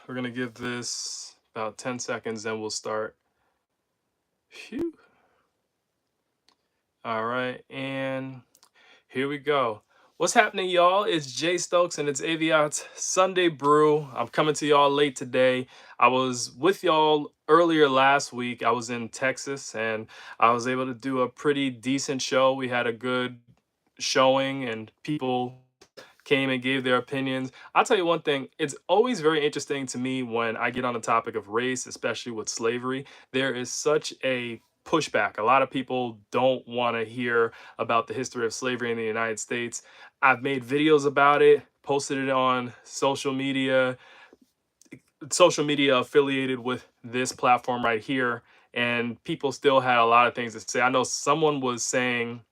We're gonna give this about 10 seconds, then we'll start. Phew. All right, and here we go. What's happening, y'all? It's Jay Stokes and it's AVIOT's Sunday Brew. I'm coming to y'all late today. I was with y'all earlier last week. I was in Texas and I was able to do a pretty decent show. We had a good showing and people came and gave their opinions. I'll tell you one thing, it's always very interesting to me when I get on the topic of race, especially with slavery. There is such a pushback. A lot of people don't want to hear about the history of slavery in the United States. I've made videos about it, posted it on social media affiliated with this platform right here, and people still had a lot of things to say. I know someone was saying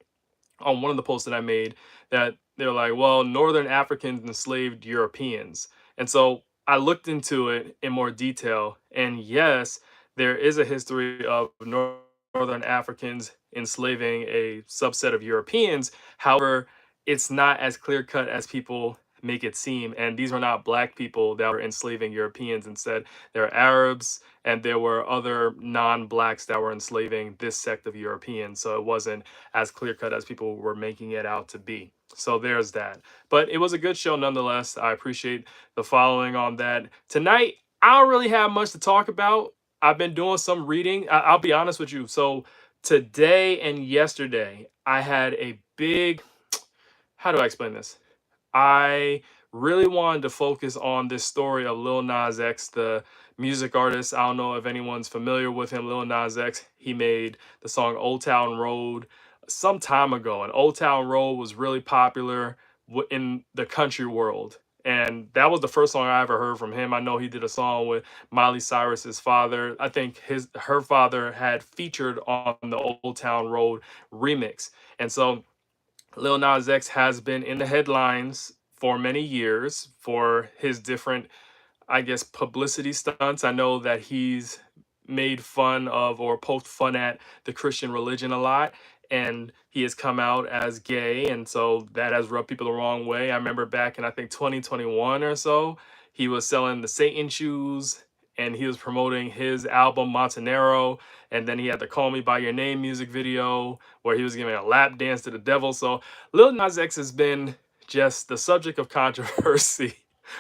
on one of the posts that I made that they're like, well, Northern Africans enslaved Europeans. And so I looked into it in more detail. And yes, there is a history of Northern Africans enslaving a subset of Europeans. However, it's not as clear cut as people make it seem. And these were not black people that were enslaving Europeans. Instead, they're Arabs and there were other non-blacks that were enslaving this sect of Europeans. So it wasn't as clear cut as people were making it out to be. So there's that. But it was a good show nonetheless. I appreciate the following on that. Tonight, I don't really have much to talk about. I've been doing some reading. I'll be honest with you. So today and yesterday, I had a big, how do I explain this? I really wanted to focus on this story of Lil Nas X, the music artist. I don't know if anyone's familiar with him. Lil Nas X, he made the song Old Town Road some time ago, and Old Town Road was really popular in the country world. And that was the first song I ever heard from him. I know he did a song with Miley Cyrus's father. I think her father had featured on the Old Town Road remix. And so Lil Nas X has been in the headlines for many years for his different, I guess, publicity stunts. I know that he's made fun of or poked fun at the Christian religion a lot, and he has come out as gay, and so that has rubbed people the wrong way. I remember back in, I think, 2021 or so, he was selling the Satan shoes and he was promoting his album Montanero, and then he had the Call Me By Your Name music video where he was giving a lap dance to the devil. So Lil Nas X has been just the subject of controversy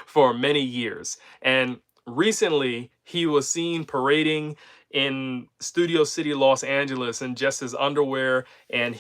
for many years. And recently, he was seen parading in Studio City, Los Angeles, in just his underwear and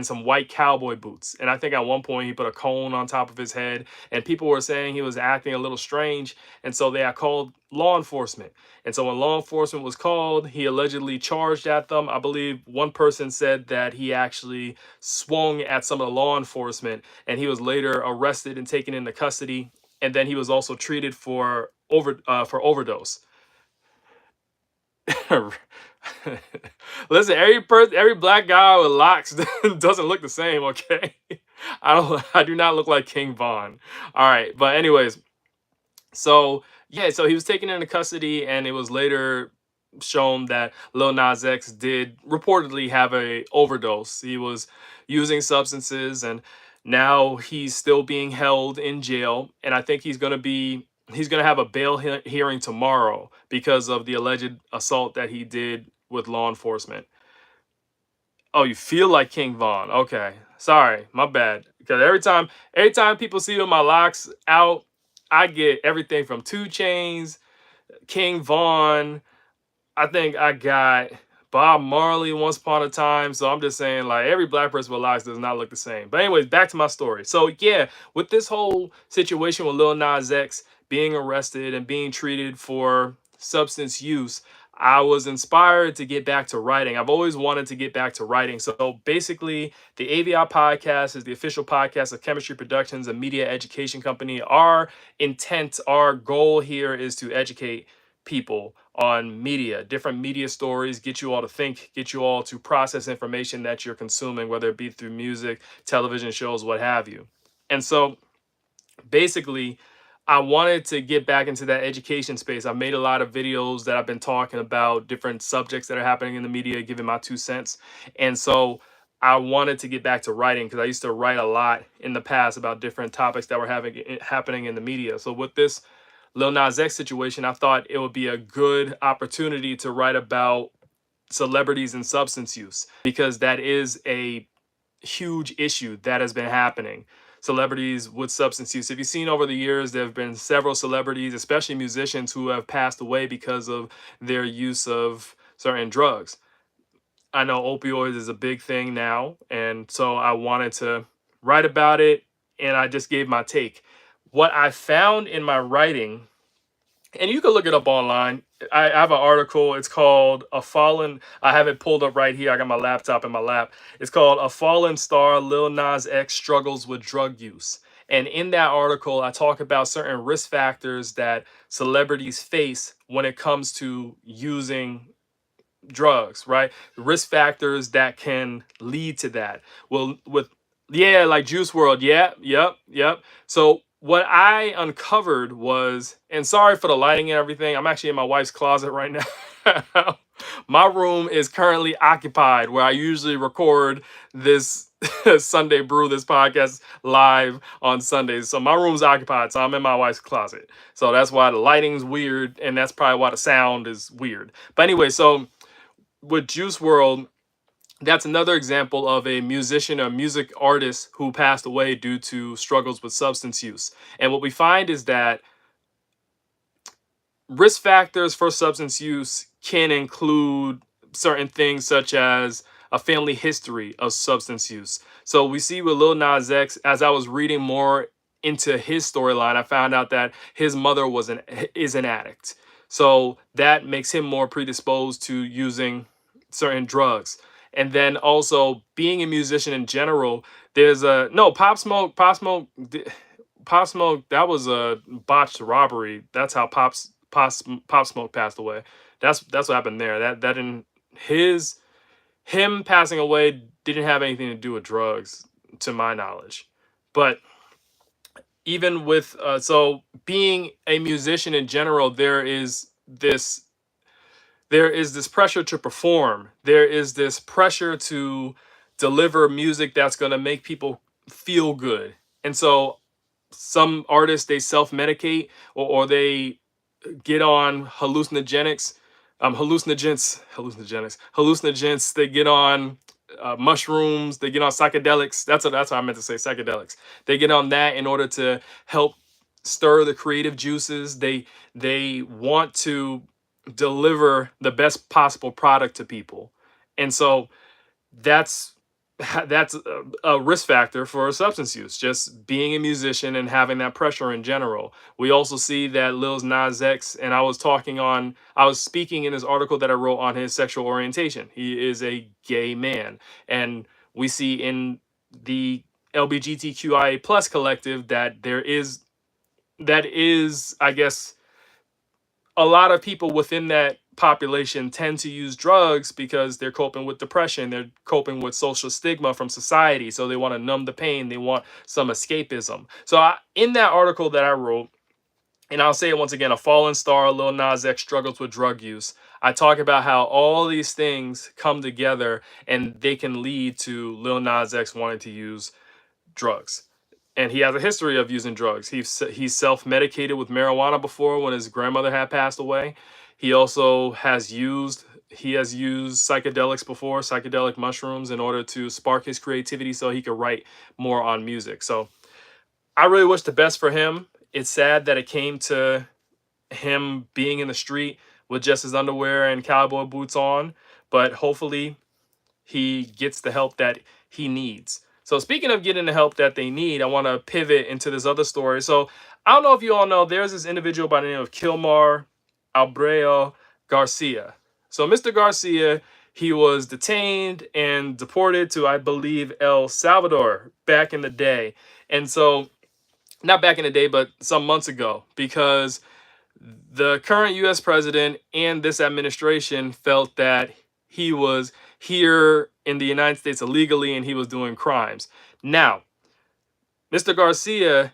some white cowboy boots. And I think at one point he put a cone on top of his head, and people were saying he was acting a little strange. And so they had called law enforcement. And so when law enforcement was called, he allegedly charged at them. I believe one person said that he actually swung at some of the law enforcement, and he was later arrested and taken into custody. And then he was also treated for overdose. Listen, every black guy with locks doesn't look the same. Okay, I do not look like King Von. All right, but anyways, so yeah, so he was taken into custody, and it was later shown that Lil Nas X did reportedly have a overdose. He was using substances, and now he's still being held in jail. And I think he's gonna have a bail hearing tomorrow because of the alleged assault that he did with law enforcement. Oh, you feel like King Von? Okay, sorry, my bad. Because every time people see my locks out, I get everything from 2 Chainz, King Von. I think I got Bob Marley once upon a time. So I'm just saying, like, every black person with locks does not look the same. But anyways, back to my story. So yeah, with this whole situation with Lil Nas X being arrested and being treated for substance use, I was inspired to get back to writing. I've always wanted to get back to writing. So basically, the AVI podcast is the official podcast of Chemistry Productions, a media education company. Our intent, our goal here is to educate people on media, different media stories, get you all to think, get you all to process information that you're consuming, whether it be through music, television shows, what have you. And so basically, I wanted to get back into that education space. I've made a lot of videos that I've been talking about different subjects that are happening in the media, giving my 2 cents. And so I wanted to get back to writing because I used to write a lot in the past about different topics that were happening in the media. So with this Lil Nas X situation, I thought it would be a good opportunity to write about celebrities and substance use, because that is a huge issue that has been happening. Celebrities with substance use. If you've seen over the years, there have been several celebrities, especially musicians, who have passed away because of their use of certain drugs. I know opioids is a big thing now, and so I wanted to write about it, and I just gave my take. What I found in my writing, and you can look it up online. I have an article. It's called "A Fallen." I have it pulled up right here. I got my laptop in my lap. It's called "A Fallen Star: Lil Nas X Struggles with Drug Use." And in that article, I talk about certain risk factors that celebrities face when it comes to using drugs, right? Risk factors that can lead to that. Well, with yeah, like Juice World, yeah, yep. So what I uncovered was, and sorry for the lighting and everything, I'm actually in my wife's closet right now. My room is currently occupied where I usually record this Sunday Brew, this podcast live on Sundays. So my room's occupied, so I'm in my wife's closet. So that's why the lighting's weird, and that's probably why the sound is weird. But anyway, so with Juice World, that's another example of a musician or music artist who passed away due to struggles with substance use. And what we find is that risk factors for substance use can include certain things such as a family history of substance use. So we see with Lil Nas X, as I was reading more into his storyline, I found out that his mother is an addict. So that makes him more predisposed to using certain drugs. And then also being a musician in general, there's a no Pop Smoke, that was a botched robbery. That's how Pop Smoke passed away. That's what happened there. That didn't him passing away didn't have anything to do with drugs, to my knowledge. But even with so being a musician in general, there is this pressure to perform. There is this pressure to deliver music that's going to make people feel good. And so some artists, they self-medicate, or they get on hallucinogens. They get on mushrooms. They get on psychedelics. That's what I meant to say, psychedelics. They get on that in order to help stir the creative juices. They want to deliver the best possible product to people, and so that's that's a risk factor for substance use, just being a musician and having that pressure in general. We also see that Lil Nas X, and I was speaking in this article that I wrote on his sexual orientation. He is a gay man, and we see in the LGBTQIA plus collective that that is, I guess, a lot of people within that population tend to use drugs because they're coping with depression, they're coping with social stigma from society, so they want to numb the pain, they want some escapism. So in that article that I wrote, and I'll say it once again, "A Fallen Star, Lil Nas X Struggles with Drug Use," I talk about how all these things come together and they can lead to Lil Nas X wanting to use drugs. And he has a history of using drugs. He's self-medicated with marijuana before when his grandmother had passed away. He also has used psychedelics before, psychedelic mushrooms, in order to spark his creativity so he could write more on music. So I really wish the best for him. It's sad that it came to him being in the street with just his underwear and cowboy boots on, but hopefully he gets the help that he needs. So speaking of getting the help that they need, I want to pivot into this other story. So I don't know if you all know, there's this individual by the name of Kilmar Abrego Garcia. So Mr. Garcia, he was detained and deported to, I believe, El Salvador back in the day. And so, not back in the day, but some months ago, because the current US president and this administration felt that he was here in the United States illegally and he was doing crimes. Now, Mr. Garcia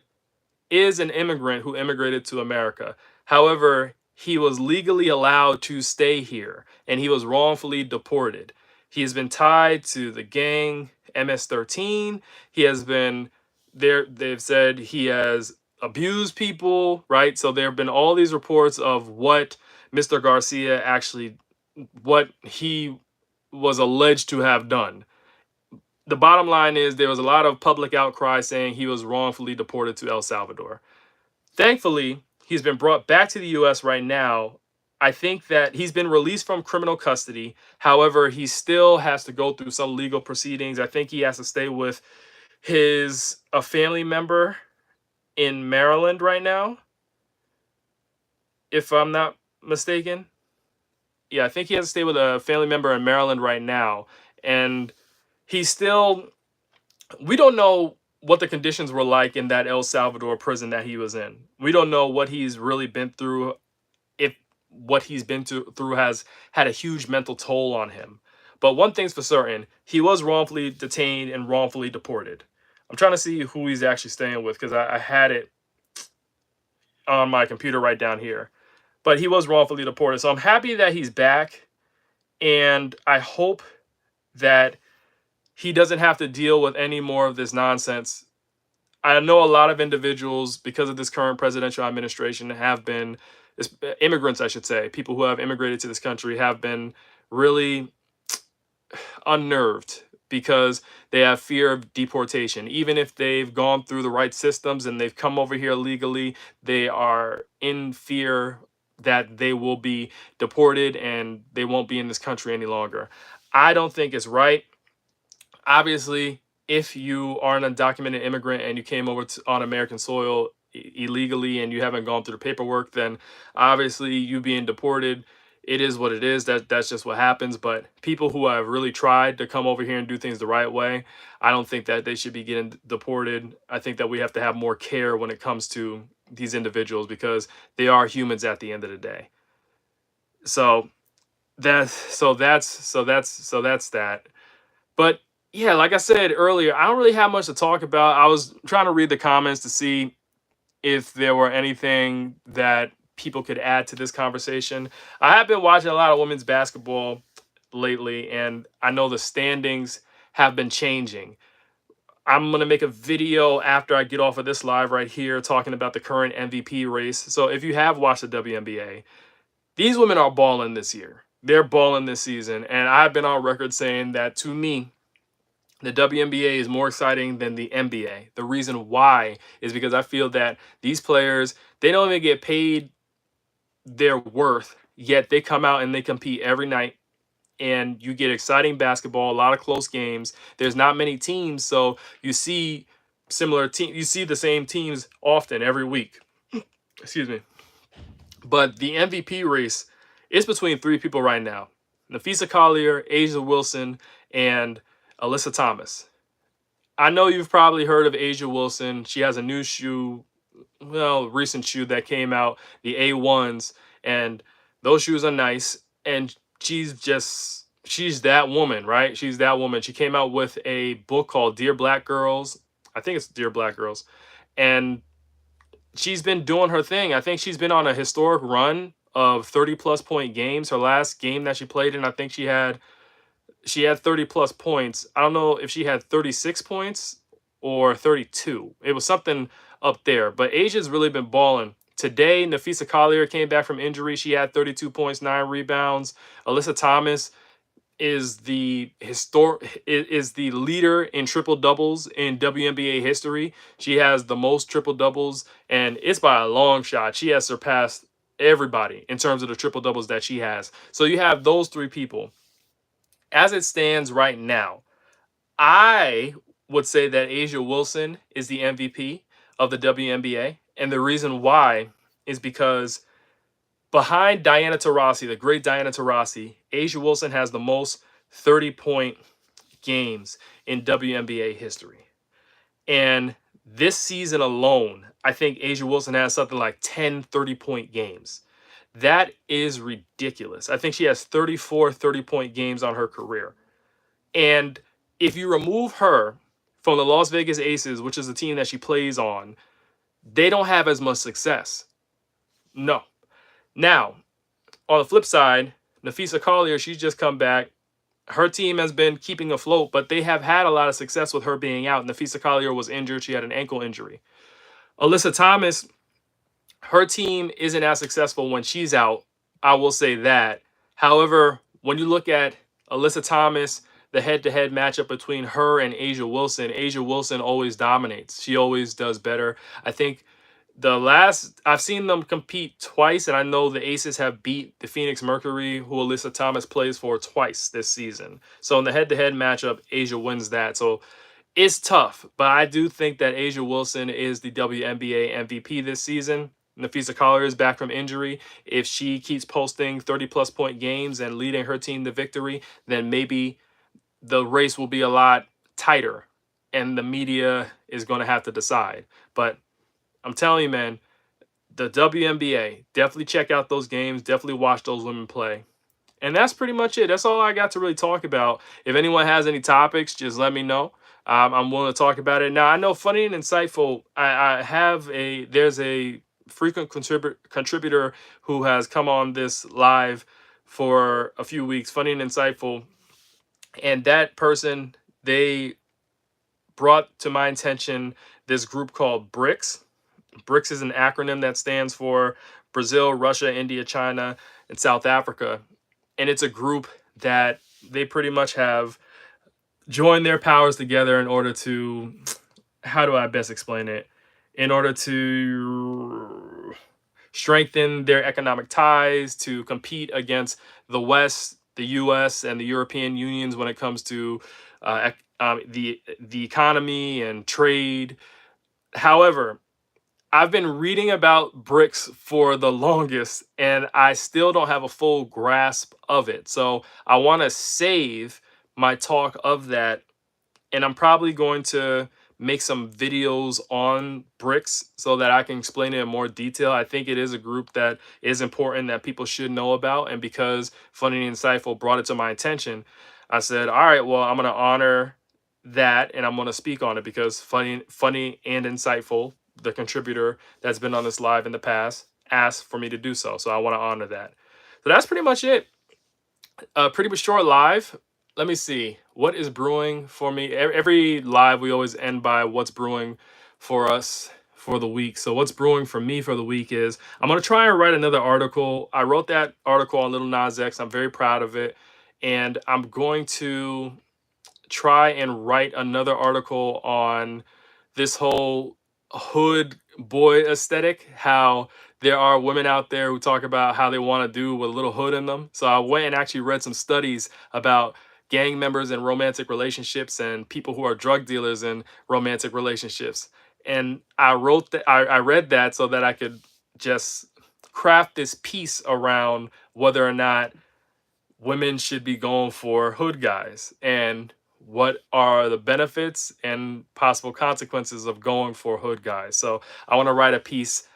is an immigrant who immigrated to America. However, he was legally allowed to stay here and he was wrongfully deported. He has been tied to the gang MS-13. He has been there. They've said he has abused people, right? So there have been all these reports of what Mr. Garcia actually, what he was alleged to have done. The bottom line is there was a lot of public outcry saying he was wrongfully deported to El Salvador. Thankfully, he's been brought back to the US right now. I think that he's been released from criminal custody. However, he still has to go through some legal proceedings. I think he has to stay with a family member in Maryland right now, if I'm not mistaken. Yeah, I think he has to stay with a family member in Maryland right now. And he's still, we don't know what the conditions were like in that El Salvador prison that he was in. We don't know what he's really been through, if what he's been through has had a huge mental toll on him. But one thing's for certain, he was wrongfully detained and wrongfully deported. I'm trying to see who he's actually staying with because I had it on my computer right down here. But he was wrongfully deported. So I'm happy that he's back. And I hope that he doesn't have to deal with any more of this nonsense. I know a lot of individuals, because of this current presidential administration, have been, immigrants, I should say, people who have immigrated to this country have been really unnerved because they have fear of deportation. Even if they've gone through the right systems and they've come over here legally, they are in fear that they will be deported and they won't be in this country any longer. I don't think it's right. Obviously, if you are an undocumented immigrant and you came over on American soil illegally and you haven't gone through the paperwork, then obviously you being deported, it is what it is. That's just what happens. But people who have really tried to come over here and do things the right way, I don't think that they should be getting deported. I think that we have to have more care when it comes to these individuals because they are humans at the end of the day. So that's that. But yeah, like I said earlier, I don't really have much to talk about. I was trying to read the comments to see if there were anything that people could add to this conversation. I have been watching a lot of women's basketball lately, and I know the standings have been changing. I'm going to make a video after I get off of this live right here talking about the current MVP race. So if you have watched the WNBA, these women are balling this year. They're balling this season. And I've been on record saying that, to me, the WNBA is more exciting than the NBA. The reason why is because I feel that these players, they don't even get paid their worth, yet they come out and they compete every night. And you get exciting basketball, a lot of close games. There's not many teams, so you see you see the same teams often every week. Excuse me. But the MVP race is between three people right now: Nafisa Collier, Asia Wilson, and Alyssa Thomas. I know you've probably heard of Asia Wilson. She has a new shoe, recent shoe that came out, the A1s, and those shoes are nice. And she's that woman, right? She's that woman. She came out with a book called Dear Black Girls. I think it's Dear Black Girls. And she's been doing her thing. I think she's been on a historic run of 30-plus point games. Her last game that she played in, I think she had 30-plus points. I don't know if she had 36 points or 32. It was something up there. But Asia's really been balling. Today, Nafisa Collier came back from injury. She had 32 points, 9 rebounds. Alyssa Thomas is the leader in triple doubles in WNBA history. She has the most triple doubles, and it's by a long shot. She has surpassed everybody in terms of the triple doubles that she has. So you have those three people. As it stands right now, I would say that Asia Wilson is the MVP of the WNBA. And the reason why is because behind Diana Taurasi, the great Diana Taurasi, Asia Wilson has the most 30-point games in WNBA history. And this season alone, I think Asia Wilson has something like 10 30-point games. That is ridiculous. I think she has 34 30-point games on her career. And if you remove her from the Las Vegas Aces, which is the team that she plays on, they don't have as much success. No. Now, on the flip side, Nafisa Collier, she's just come back. Her team has been keeping afloat, but they have had a lot of success with her being out. Nafisa Collier was injured. She had an ankle injury. Alyssa Thomas, her team isn't as successful when she's out. I will say that. However, when you look at Alyssa Thomas, the head-to-head matchup between her and Asia Wilson always dominates. She always does better. I think the last I've seen them compete twice, and I know the Aces have beat the Phoenix Mercury, who Alyssa Thomas plays for, twice this season. So in the head-to-head matchup, Asia wins that. So it's tough, but I do think that Asia Wilson is the WNBA MVP this season. Nafisa Collier is back from injury. If she keeps posting 30-plus point games and leading her team to victory, then maybe the race will be a lot tighter, and the media is going to have to decide. But I'm telling you, man, the WNBA, definitely check out those games. Definitely watch those women play. And that's pretty much it. That's all I got to really talk about. If anyone has any topics, just let me know. I'm willing to talk about it. Now, I know Funny and Insightful, there's a frequent contributor who has come on this live for a few weeks, Funny and Insightful. And that person, they brought to my attention this group called BRICS. BRICS is an acronym that stands for Brazil, Russia, India, China, and South Africa. And it's a group that they pretty much have joined their powers together in order to, how do I best explain it? In order to strengthen their economic ties, to compete against the West, the US, and the European unions when it comes to the economy and trade. However, I've been reading about BRICS for the longest, and I still don't have a full grasp of it. So I want to save my talk of that, and I'm probably going to make some videos on BRICS so that I can explain it in more detail. I think it is a group that is important that people should know about, and because Funny and Insightful brought it to my attention, I said, all right, well, I'm going to honor that, and I'm going to speak on it because Funny and Insightful, the contributor that's been on this live in the past, asked for me to do so. So I want to honor that. So that's pretty much it. Pretty short live. Let me see. What is brewing for me? Every live, we always end by what's brewing for us for the week. So what's brewing for me for the week is I'm going to try and write another article. I wrote that article on Lil Nas X. I'm very proud of it. And I'm going to try and write another article on this whole hood boy aesthetic, how there are women out there who talk about how they want to do with a little hood in them. So I went and actually read some studies about gang members in romantic relationships and people who are drug dealers in romantic relationships. And I wrote that, I read that so that I could just craft this piece around whether or not women should be going for hood guys and what are the benefits and possible consequences of going for hood guys. So I want to write a piece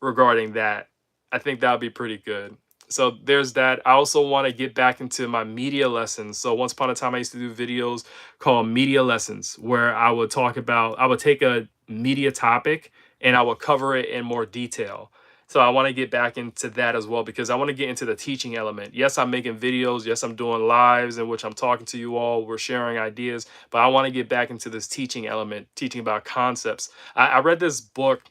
regarding that. I think that would be pretty good. So there's that. I also want to get back into my media lessons. So once upon a time, I used to do videos called media lessons where I would take a media topic and I would cover it in more detail. So I want to get back into that as well because I want to get into the teaching element. Yes, I'm making videos. Yes, I'm doing lives in which I'm talking to you all. We're sharing ideas, but I want to get back into this teaching element, teaching about concepts. I read this book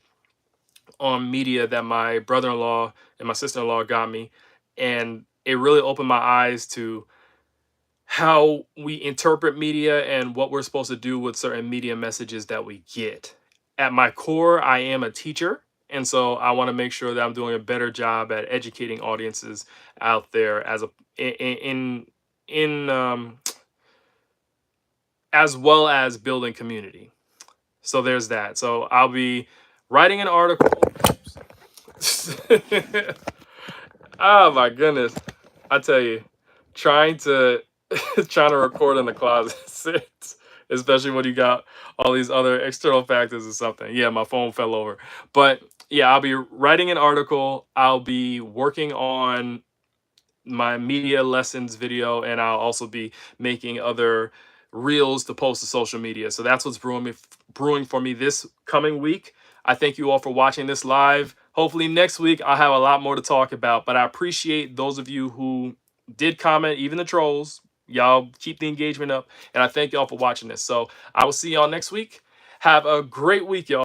on media that my brother-in-law and my sister-in-law got me, and it really opened my eyes to how we interpret media and what we're supposed to do with certain media messages that we get. At my core, I am a teacher, and so I want to make sure that I'm doing a better job at educating audiences out there as a in as well as building community. So there's that. So I'll be writing an article. Oh my goodness. I tell you, trying to record in the closet, especially when you got all these other external factors or something. Yeah, my phone fell over. But yeah, I'll be writing an article. I'll be working on my media lessons video, and I'll also be making other reels to post to social media. So that's what's brewing for me this coming week. I thank you all for watching this live. Hopefully next week I'll have a lot more to talk about, but I appreciate those of you who did comment, even the trolls. Y'all keep the engagement up, and I thank y'all for watching this. So I will see y'all next week. Have a great week, y'all.